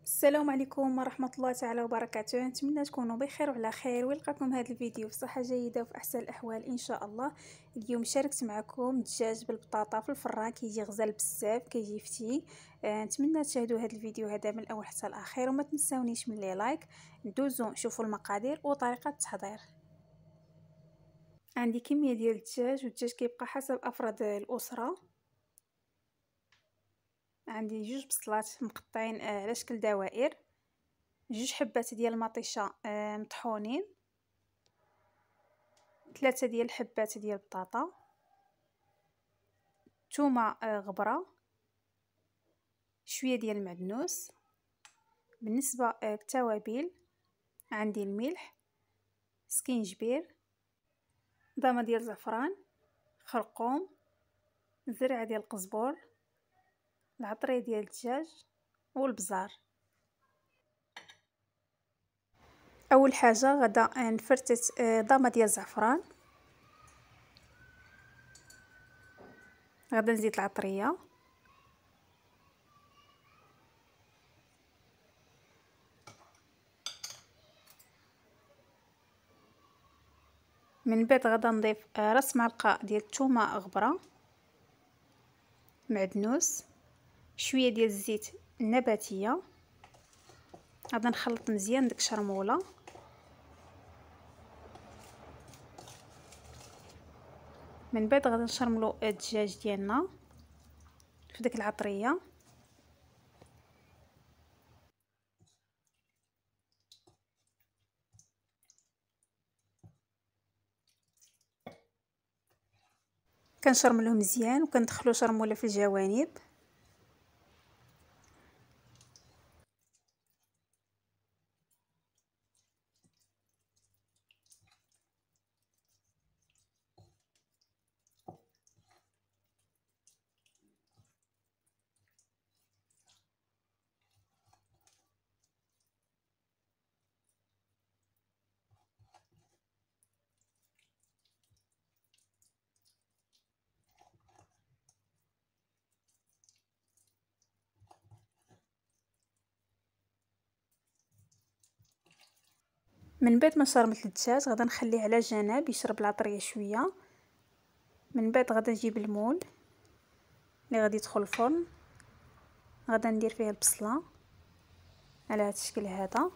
السلام عليكم ورحمة الله تعالى وبركاته. نتمنى تكونوا بخير وعلى خير ويلقاكم هذا الفيديو بصحة جيدة وفي أحسن الأحوال إن شاء الله. اليوم شاركت معكم دجاج بالبطاطا في الفران، كيجي غزال بزاف، كيجي فتي. نتمنى تشاهدوا هذا الفيديو هذا من الأول حتى الأخير، وما تنساونيش من لي لايك. ندوزو نشوفوا المقادير وطريقة التحضير. عندي كمية ديال الدجاج، والدجاج كيبقى حسب أفراد الأسرة. عندي 2 بصلات مقطعين على شكل دوائر، 2 حبات ديال المطيشه مطحونين، 3 ديال الحبات ديال البطاطا، ثومه غبره، شويه ديال المعدنوس. بالنسبه للتوابل عندي الملح، سكينجبير، ضامه ديال الزعفران، خرقوم، زرعه ديال القزبور، العطريه ديال الدجاج والبزار. اول حاجه غدا نفرتت ضامه ديال الزعفران، غدا نزيد العطريه، من بعد غدا نضيف راس معلقه ديال الثومه غبره، معدنوس، شويه ديال الزيت النباتيه. غدا نخلط مزيان ديك الشرموله، من بعد غادي نشرملو الدجاج ديالنا في ديك العطريه. كنشرملوه مزيان وكندخلو شرموله في الجوانب. من بعد ما شرمت الدجاج غدا نخليه على جنب يشرب العطريه شويه. من بعد غدا نجيب المول اللي غادي يدخل الفرن، غدا ندير فيه البصله على هذا الشكل هذا.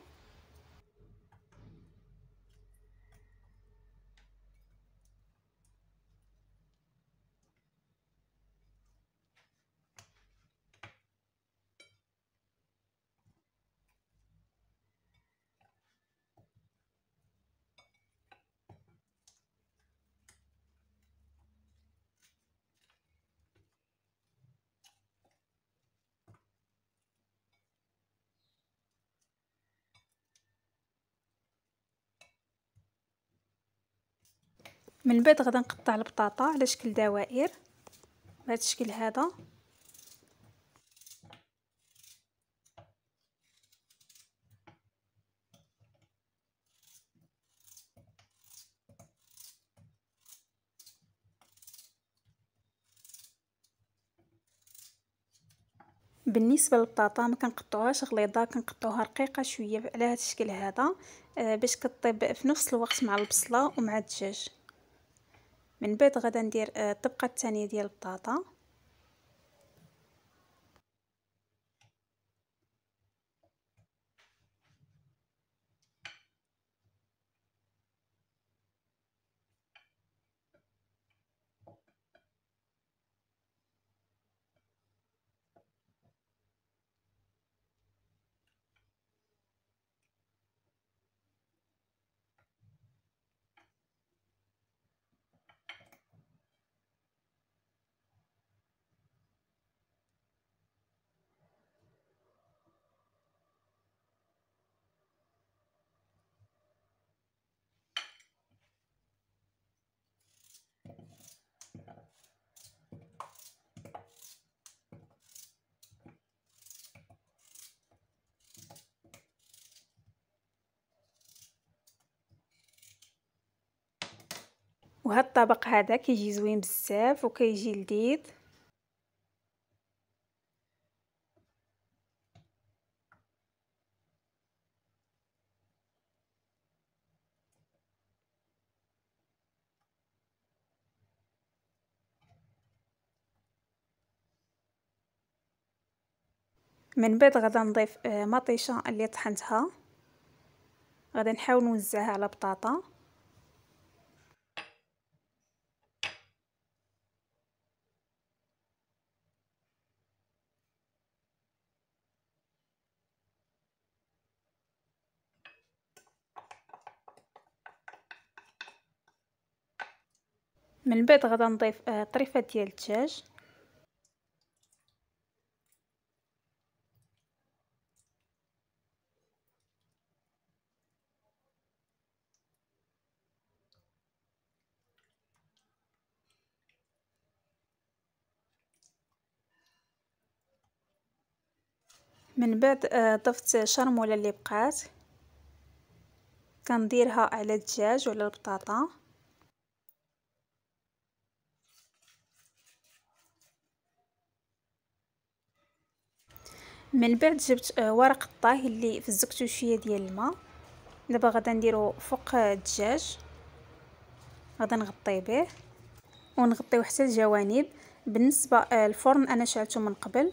من بعد غدا نقطع البطاطا على شكل دوائر بهذا الشكل هذا. بالنسبه للبطاطا ما كنقطعوهاش غليظه، كنقطعوها رقيقه شويه على هذا الشكل هذا باش كطيب في نفس الوقت مع البصله ومع الدجاج. من بعد غدا ندير الطبقه الثانيه ديال البطاطا. وهذا الطبق هذا كيجي زوين بزاف وكيجي لذيذ. من بعد غادا نضيف مطيشه اللي طحنتها، غادا نحاول نوزعها على بطاطا. من بعد غادا نضيف طريفه ديال الدجاج. من بعد ضفت شرموله اللي بقات، كنديرها على الدجاج وعلى البطاطا. من بعد جبت ورق الطهي اللي فزقته شويه ديال الماء. دابا غادا نديرو فوق الدجاج، غادا نغطيه به ونغطيوه حتى الجوانب. بالنسبه الفرن انا شعلته من قبل.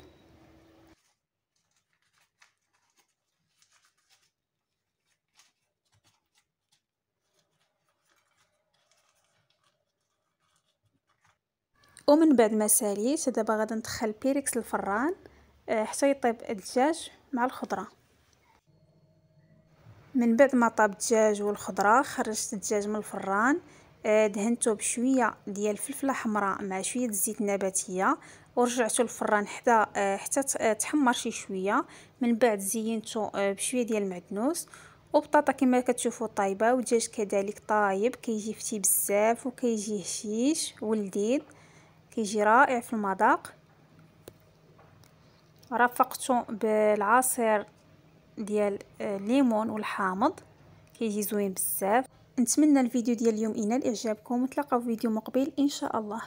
ومن بعد ما ساليت دابا غادا ندخل بيريكس الفران حتى يطيب الدجاج مع الخضره. من بعد ما طاب الدجاج والخضره خرجت الدجاج من الفران، دهنته بشويه ديال الفلفله حمراء مع شويه الزيت النباتيه ورجعته للفران حتى تحمر شي شويه. من بعد زينته بشويه ديال المعدنوس وبطاطا كما كتشوفوا طايبه، والدجاج كذلك طايب، كيجي فتي بزاف وكيجي هشيش ولذيذ، كيجي رائع في المذاق. رافقته بالعصير ديال الليمون والحامض، كيجي زوين بزاف. نتمنى الفيديو ديال اليوم ينال اعجابكم، ونتلاقاو في فيديو مقبل ان شاء الله.